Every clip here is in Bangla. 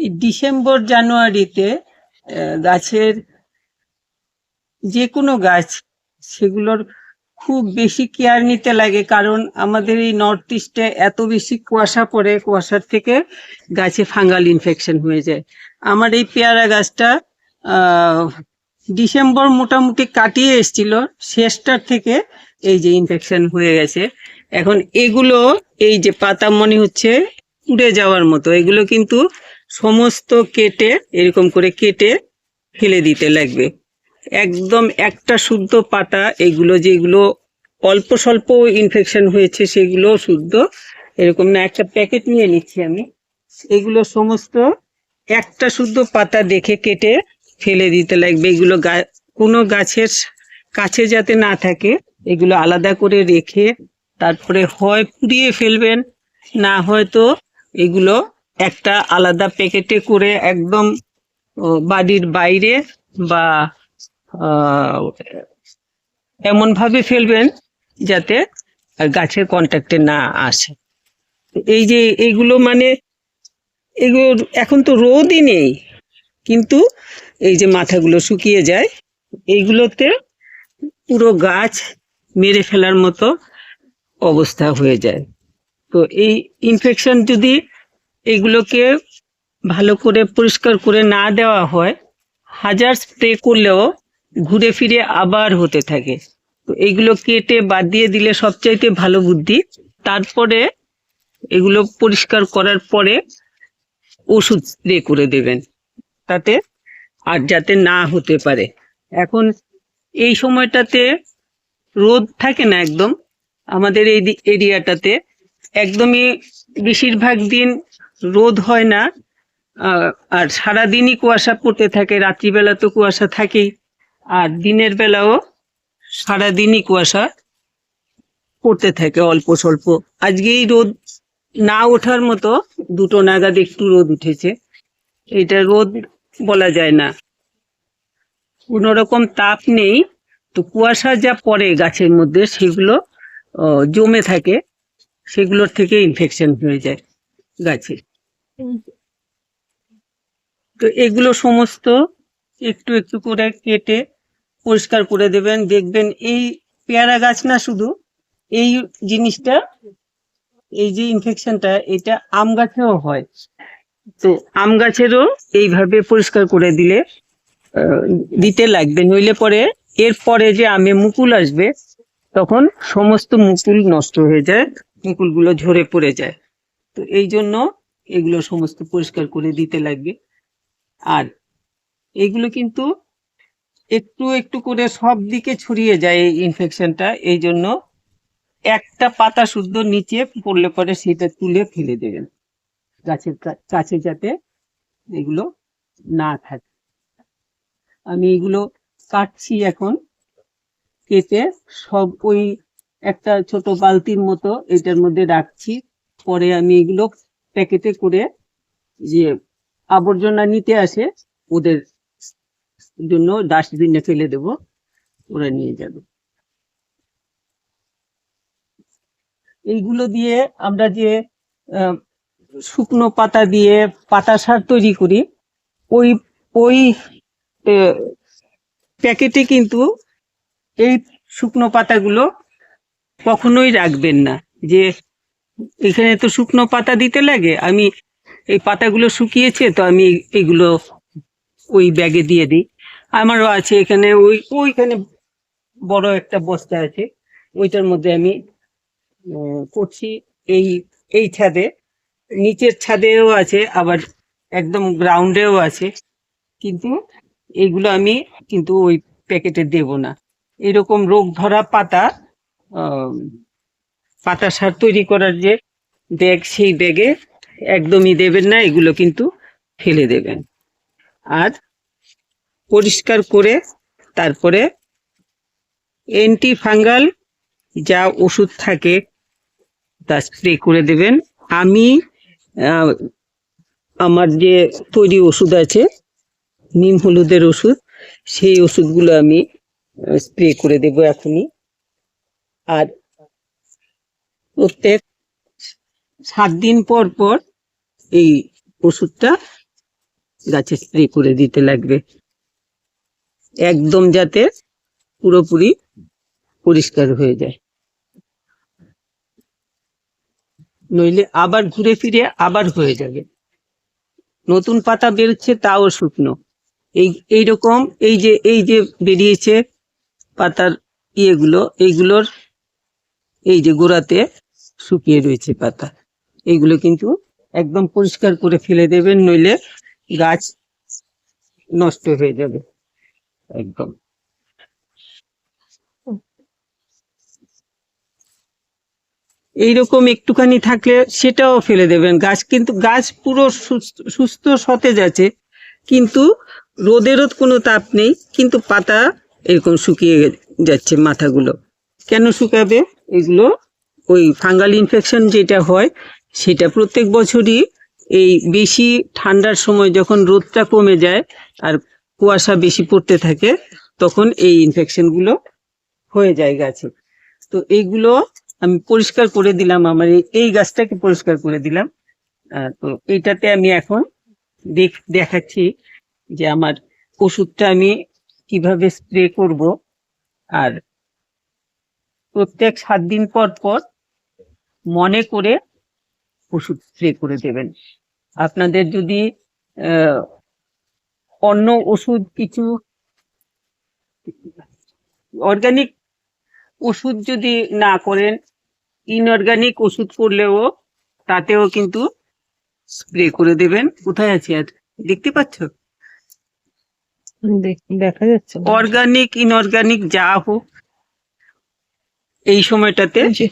এই ডিসেম্বর জানুয়ারিতে গাছের যে কোনো গাছ সেগুলোর খুব বেশি কেয়ার নিতে লাগে, কারণ আমাদের এই নর্থ ইস্টে এত বেশি কুয়াশা পড়ে, কুয়াশার থেকে গাছে ফাঙ্গাল ইনফেকশন হয়ে যায়। আমার এই পেয়ারা গাছটা ডিসেম্বর মোটামুটি কাটিয়ে এসছিল, শেষটার থেকে এই যে ইনফেকশন হয়ে গেছে। এখন এগুলো এই যে পাতা মনে হচ্ছে উড়ে যাওয়ার মতো, এগুলো কিন্তু সমস্ত কেটে এরকম করে কেটে ফেলে দিতে লাগবে। একদম একটা শুদ্ধ পাতা, এগুলো যেগুলো অল্প স্বল্প ইনফেকশন হয়েছে সেগুলো শুদ্ধ, এরকম না। একটা প্যাকেট নিয়ে নিচ্ছি আমি, এগুলো সমস্ত একটা শুদ্ধ পাতা দেখে কেটে ফেলে দিতে লাগবে। এগুলো কোনো গাছের কাছে যাতে না থাকে, এগুলো আলাদা করে রেখে তারপরে হয় পুড়িয়ে ফেলবেন, না হয়তো এগুলো একটা আলাদা প্যাকেটে করে একদম বাড়ির বাইরে বা এমন ভাবে ফেলবেন যাতে গাছের কন্ট্যাক্টে না আসে। এই যে এইগুলো মানে এগুলো এখন তো রোদই নেই, কিন্তু এই যে মাথাগুলো শুকিয়ে যায়, এইগুলোতে পুরো গাছ মেরে ফেলার মতো অবস্থা হয়ে যায়। তো এই ইনফেকশন যদি এগুলোকে ভালো করে পরিষ্কার করে না দেওয়া হয়, হাজার স্প্রে করলেও ঘুরে ফিরে আবার হতে থাকে। তো এইগুলো কেটে বাদ দিয়ে দিলে সবচাইতে ভালো বুদ্ধি। তারপরে এগুলো পরিষ্কার করার পরে ওষুধ স্প্রে করে দেবেন, তাতে আর যাতে না হতে পারে। এখন এই সময়টাতে রোদ থাকে না একদম, আমাদের এই এরিয়াটাতে একদমই বেশিরভাগ দিন রোদ হয় না, আর সারাদিনই কুয়াশা পড়তে থাকে। রাত্রিবেলা তো কুয়াশা থাকেই, আর দিনের বেলাও সারাদিনই কুয়াশা পড়তে থাকে অল্প স্বল্প। আজকেই রোদ না ওঠার মতো, 2টো নাগাদ একটু রোদ উঠেছে। এটা রোদ বলা যায় না, কোনো রকম তাপ নেই। তো কুয়াশা যা পড়ে গাছের মধ্যে সেগুলো জমে থাকে, সেগুলোর থেকে ইনফেকশন হয়ে যায় গাছে। তো এগুলো সমস্ত একটু একটু করে কেটে পরিষ্কার করে দেবেন। দেখবেন এই পেয়ারা গাছ না শুধু এই জিনিসটা, এই যে ইনফেকশনটা, এটা আম গাছেও হয়। তো আম গাছেরও এইভাবে পরিষ্কার করে দিতে লাগবে, নইলে পরে এরপরে যে আমে মুকুল আসবে তখন সমস্ত মুকুল নষ্ট হয়ে যায়, মুকুলগুলো ঝরে পড়ে যায়। তো এই জন্য এগুলো সমস্ত পরিষ্কার করে দিতে লাগবে। আর এগুলো কিন্তু একটু একটু করে সব দিকে ছড়িয়ে যায় এই ইনফেকশনটা, এই জন্য একটা পাতা শুদ্ধ নিচে পড়লে পরে সেটা তুলে ফেলে দেবেন গাছের কাছে, যাতে এগুলো না থাকে। আমি এগুলো কাটছি এখন, কেটে সব ওই একটা ছোট বালতির মতো এটার মধ্যে রাখছি। পরে আমি এগুলো প্যাকেটে করে, যে আবর্জনা নিতে আসে ওদের জন্য ডাস্টবিনে ফেলে দেব, ওরা নিয়ে যাবে। এইগুলো দিয়ে আমরা যে শুকনো পাতা দিয়ে পাতা সার তৈরি করি, ওই ওই প্যাকেটে কিন্তু এই শুকনো পাতাগুলো কখনোই রাখবেন না, যে এখানে তো শুকনো পাতা দিতে লাগে, আমি এই পাতাগুলো শুকিয়েছে তো আমি এগুলো ওই ব্যাগে দিয়ে দিই। আমারও আছে এখানে, ওইখানে বড় একটা বস্তা আছে, ওইটার মধ্যে আমি করছি। এই এই ছাদে, নিচের ছাদেও আছে, আবার একদম গ্রাউন্ডেও আছে, কিন্তু এইগুলো আমি কিন্তু ওই প্যাকেটে দেব না। এরকম রোগ ধরা পাতা, পাতা সার তৈরি করার যে ব্যাগ, সেই ব্যাগে একদমই দেবেন না, এগুলো কিন্তু ফেলে দেবেন। আর পরিষ্কার করে তারপরে অ্যান্টি ফাঙ্গাল যা ওষুধ থাকে তা স্প্রে করে দেবেন। আমি আমার যে তৈরি ওষুধ আছে, নিম হলুদের ওষুধ, সেই ওষুধগুলো আমি স্প্রে করে দেব এখনই। আর প্রত্যেক 7 দিন পর পর এই ওষুধটা গাছে স্প্রে করে দিতে লাগবে, একদম যাতে পুরোপুরি পরিষ্কার হয়ে যায়, নইলে আবার ঘুরে ফিরে আবার হয়ে যাবে। নতুন পাতা বেরোচ্ছে তাও শুকনো, এইরকম এই যে বেরিয়েছে পাতার ইয়েগুলো, এইগুলোর এই যে গোড়াতে শুকিয়ে রয়েছে পাতা, এইগুলো কিন্তু একদম পরিষ্কার করে ফেলে দেবেন, নইলে গাছ নষ্ট হয়ে যাবে একদম। এইরকম একটুখানি থাকলে সেটাও ফেলে দেবেন, গাছ কিন্তু গাছ পুরো সুস্থ সতেজ আছে, কিন্তু রোদেরও কোনো তাপ নেই, কিন্তু পাতা এরকম শুকিয়ে যাচ্ছে মাথাগুলো। কেন শুকাবে? এগুলো ওই ফাঙ্গাল ইনফেকশন যেটা হয় সেটা প্রত্যেক বছরই এই বেশি ঠান্ডার সময় যখন রোদটা কমে যায় আর কুয়াশা বেশি পড়তে থাকে, তখন এই ইনফেকশনগুলো হয়ে যায় গাছে। তো এইগুলো আমি পরিষ্কার করে দিলাম, আমার এই গাছটাকে পরিষ্কার করে দিলাম। তো এইটাতে আমি এখন দেখাচ্ছি যে আমার ওষুধটা আমি কিভাবে স্প্রে করব। আর প্রত্যেক 7 দিন পর পর মনে করে ওষুধ স্প্রে করে দেবেন। আপনাদের যদি অন্য ওষুধ কিছু অর্গানিক ওষুধ যদি না করেন, ইনঅর্গানিক ওষুধ করলেও তাতেও কিন্তু স্প্রে করে দেবেন। কোথায় আছে আর দেখতে পাচ্ছ? দেখা যাচ্ছে না। অর্গানিক ইনঅর্গানিক যা হোক এই সময়টাতে এই যে,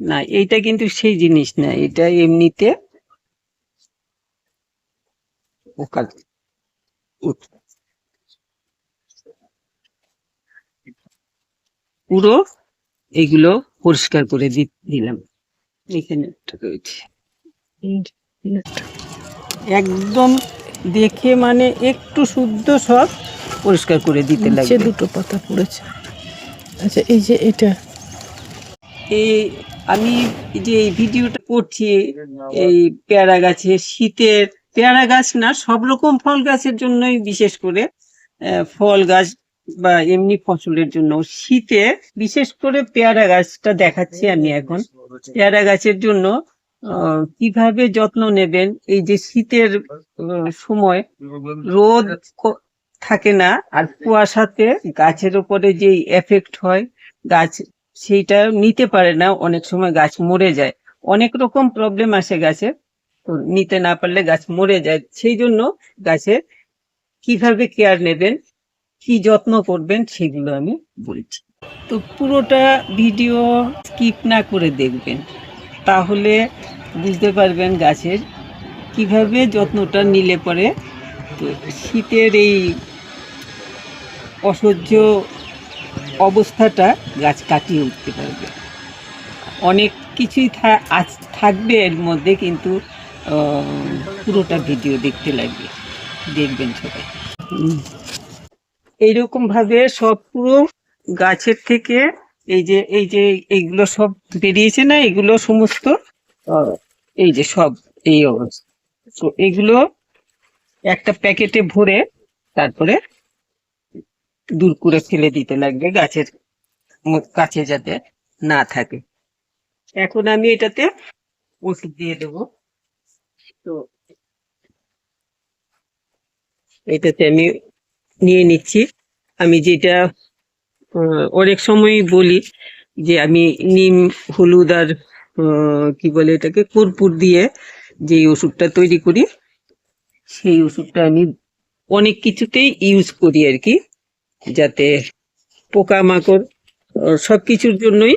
না, এইটা কিন্তু সেই জিনিস না, এটা এমনিতে পোকা পুরো এগুলো পরিষ্কার করে দিলাম। এখানে একটা রয়েছে, এই যে, এই একটা। একদম দেখে মানে একটু শুদ্ধ সব পরিষ্কার করে দিতে নিচে লাগবে। দুটো পাতা পড়েছে। আচ্ছা, এই যে এটা এই আমি যে এই ভিডিওটা করছি, এই পেয়ারা গাছে শীতের, পেয়ারা গাছ না সব রকম ফল গাছের জন্যই, বিশেষ করে ফল গাছ বা এমনি ফসলের জন্য শীতে বিশেষ করে পেয়ারা গাছটা দেখাচ্ছি আমি এখন। পেয়ারা গাছের জন্য কিভাবে যত্ন নেবেন, এই যে শীতের সময় রোদ থাকে না আর কুয়াশাতে গাছের উপরে যে এফেক্ট হয়, গাছ সেইটা নিতে পারে না, অনেক সময় গাছ মরে যায়, অনেক রকম প্রবলেম আসে গাছের, তো নিতে না পারলে গাছ মরে যায়। সেই জন্য গাছের কিভাবে কেয়ার নেবেন, কি যত্ন করবেন সেগুলো আমি বলছি। তো পুরোটা ভিডিও স্কিপ না করে দেখবেন, তাহলে বুঝতে পারবেন গাছের কিভাবে যত্নটা নিলে পরে তো শীতের এই অসহ্য অবস্থাটা গাছ কাটিয়ে উঠতে পারবে। অনেক কিছুই থাকবে এর মধ্যে, কিন্তু পুরোটা ভিডিও দেখতে লাগবে, দেখবেন সবাই। এইরকম ভাবে সব পুরো গাছের থেকে এই যে এইগুলো সব বেরিয়েছে না, এগুলো সমস্ত এই যে সব এই অবস্থা। তো এগুলো একটা প্যাকেটে ভরে তারপরে দূর করে ফেলে দিতে লাগবে, গাছের কাছে যাতে না থাকে। এখন আমি এটাতে ওষুধ দিয়ে দেবো। তো এটাতে আমি নিয়ে নিচ্ছি, আমি যেটা অনেক সময় বলি যে আমি নিম, হলুদ আর কি বলে এটাকে, কর্পূর দিয়ে যে ওষুধটা তৈরি করি, সেই ওষুধটা আমি অনেক কিছুতেই ইউজ করি আর কি, যাতে পোকামাকড় সবকিছুর জন্যই,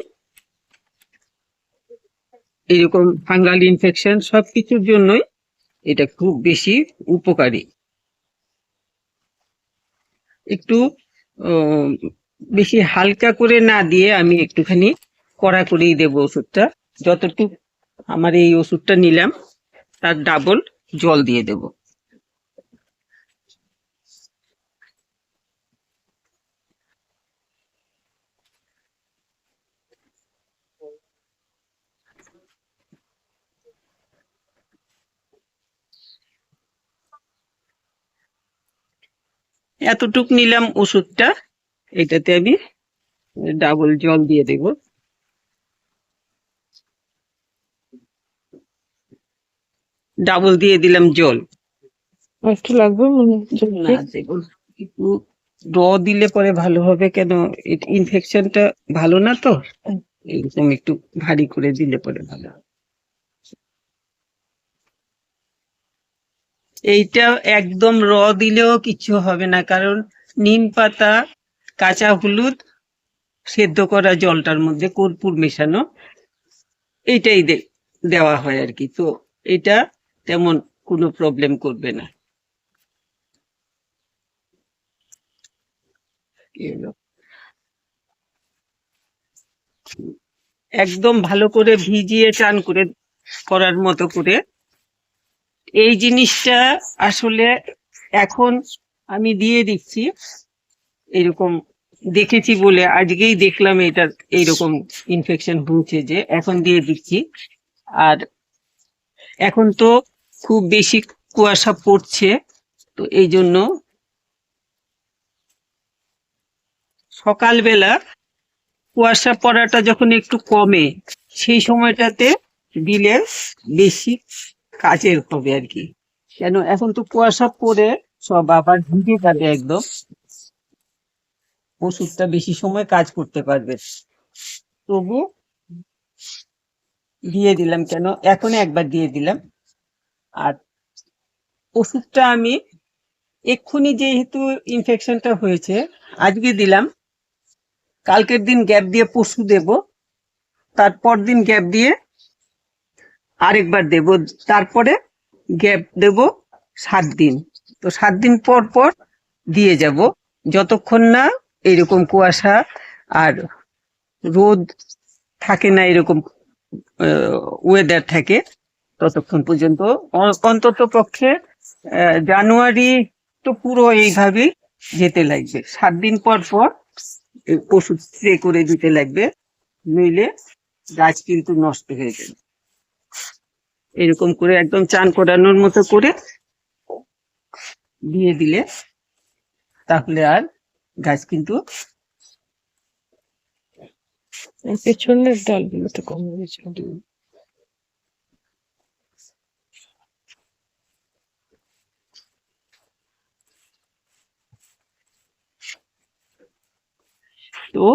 এরকম ফাঙ্গাল ইনফেকশন সবকিছুর জন্যই এটা খুব বেশি উপকারী। একটু বেশি হালকা করে না দিয়ে আমি একটুখানি কড়া করেই দেবো ওষুধটা, যতটুকু আমার এই ওষুধটা নিলাম তার ডাবল জল দিয়ে দেব। এতটুক নিলাম ওষুধটা, এটাতে আমি ডাবল জল দিয়ে দেব। ডাবল দিয়ে দিলাম জল। আর একটু লাগবে মনে হচ্ছে। না দেখুন, একটু র দিলে পরে ভালো হবে, কেন ইনফেকশনটা ভালো না তো, এরকম একটু ভারী করে দিলে পরে ভালো হবে। এইটা একদম র দিলেও কিছু হবে না, কারণ নিম পাতা, কাঁচা হলুদ, সেদ্ধ করা জলটার মধ্যে কর্পূর মেশানো, এইটাই দেওয়া হয় আর কি। তো এটা তেমন কোনো প্রবলেম করবে না। কি হলো? একদম ভালো করে ভিজিয়ে চান করে করার মতো করে এই জিনিসটা আসলে এখন আমি দিয়ে দিচ্ছি। এরকম দেখেছি বলে আজকেই দেখলাম এটার এইরকম ইনফেকশন হচ্ছে, যে এখন দিয়ে দিচ্ছি। আর এখন তো খুব বেশি কুয়াশা পড়ছে, তো এই জন্য সকালবেলা কুয়াশা পড়াটা যখন একটু কমে, সেই সময়টাতে দিলে বেশি কাজের হবে আর কি। কেন এখন তো কুয়াশা পড়ে সব আবার ঢুকে যাবে একদম, ওষুধটা বেশি সময় কাজ করতে পারবে। তবু দিয়ে দিলাম, কেন এখন একবার দিয়ে দিলাম। আর ওষুধটা আমি এক্ষুনি, যেহেতু ইনফেকশনটা হয়েছে, আজকে দিলাম, কালকের দিন গ্যাপ দিয়ে পরশু দেব, তারপর দিন গ্যাপ দিয়ে আরেকবার দেব, তারপরে গ্যাপ দেব 7 দিন। তো 7 দিন পর পর দিয়ে যাব, যতক্ষণ না এরকম কুয়াশা আর রোদ থাকে না, এরকম ওয়েদার থাকে, ততক্ষণ পর্যন্ত। অন্তত পক্ষে জানুয়ারি তো পুরো এইভাবেই যেতে লাগবে। 7 দিন পর পর ওষুধ স্প্রে করে দিতে লাগবে, নইলে গাছ কিন্তু নষ্ট হয়ে যাবে। এরকম করে একদম চান করানোর মতো করে দিয়ে দিলে তাহলে আর গাছ কিন্তু পেছনের ডালগুলো তো কমে গেছে। তো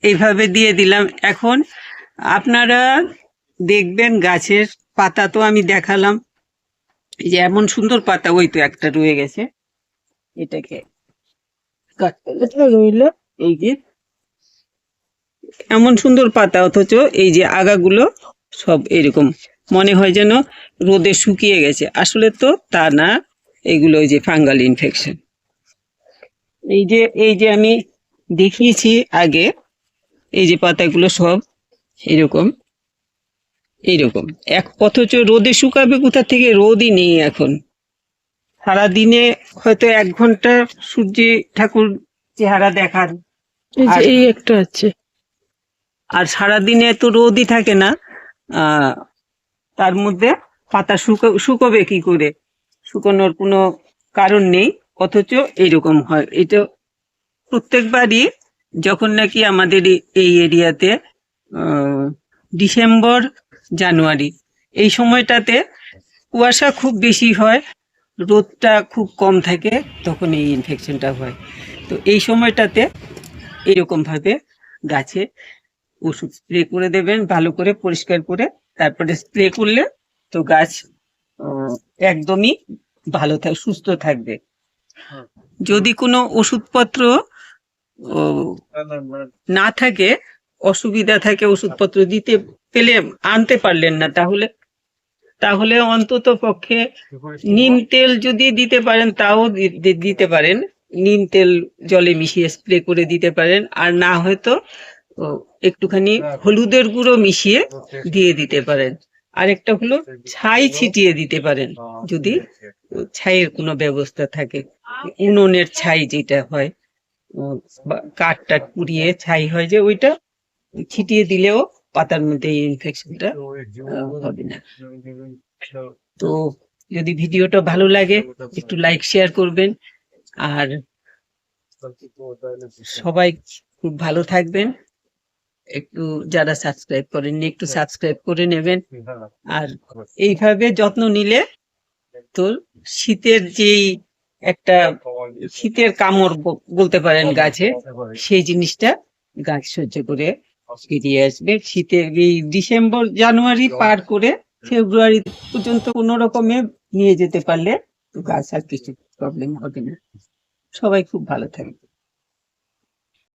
এইভাবে দিয়ে দিলাম। এখন আপনারা দেখবেন গাছের পাতা, তো আমি দেখালাম, এই যে এমন সুন্দর পাতা, ওই তো একটা রয়ে গেছে, এটাকে কাটতে হবে। এটা রইলো। এই যে এমন সুন্দর পাতা, অথচ এই যে আগাগুলো সব এরকম মনে হয় যেন রোদে শুকিয়ে গেছে, আসলে তো তা না, এগুলো ওই যে ফাঙ্গাল ইনফেকশন। এই যে আমি দেখিয়েছি আগে, এই যে পাতাগুলো সব এরকম এইরকম অথচ রোদে শুকাবে কোথা থেকে, রোদই নেই এখন। সারাদিনে হয়তো 1 ঘন্টা সূর্য ঠাকুর চেহারা দেখান, এই যে আর এই একটা আছে। আর সারাদিনে তো রোদই থাকে না। তার মধ্যে পাতা শুকোবে কি করে, শুকোনোর কোনো কারণ নেই, অথচ এইরকম হয়। এটা প্রত্যেকবারই যখন নাকি আমাদের এই এরিয়াতে ডিসেম্বর জানুয়ারি এই সময়টাতে কুয়াশা খুব বেশি হয়, রোদটা খুব কম থাকে, তখন এই ইনফেকশনটা হয়। তো এই সময়টাতে এরকম ভাবে গাছে ওষুধ স্প্রে করে দেবেন, ভালো করে পরিষ্কার করে, তারপরে স্প্রে করলে তো গাছ একদমই ভালো সুস্থ থাকবে। যদি কোনো ওষুধপত্র না থাকে, অসুবিধা থাকে, ওষুধপত্র দিতে পেলে আনতে পারলেন না, তাহলে তাহলে অন্তত পক্ষে নিম তেল যদি দিতে পারেন তাও দিতে পারেন, নিম তেল জলে মিশিয়ে স্প্রে করে দিতে পারেন। আর না হয়তো একটুখানি হলুদের গুঁড়ো মিশিয়ে দিয়ে দিতে পারেন। আরেকটা হলো ছাই ছিটিয়ে দিতে পারেন, যদি ছাইয়ের কোনো ব্যবস্থা থাকে, উনুনের ছাই যেটা হয়, কাঠ টাট পুড়িয়ে ছাই হয়, যে ওইটা ছিটিয়ে দিলেও পাতার মধ্যে এই ইনফেকশনটা হবে না। তো যদি ভিডিওটা ভালো লাগে একটু লাইক শেয়ার করবেন, আর সবাই খুব ভালো থাকবেন, একটু যারা সাবস্ক্রাইব করেননি একটু সাবস্ক্রাইব করে নেবেন। আর এইভাবে যত্ন নিলে তোর শীতের যেই একটা শীতের কামড় বলতে পারেন গাছে, সেই জিনিসটা গাছ সহ্য করে বেরিয়ে আসবে। শীতের এই ডিসেম্বর জানুয়ারি পার করে ফেব্রুয়ারি পর্যন্ত কোনো রকমে নিয়ে যেতে পারলে তো গাছ আর কিছু প্রবলেম হবে না। সবাই খুব ভালো থাকবে।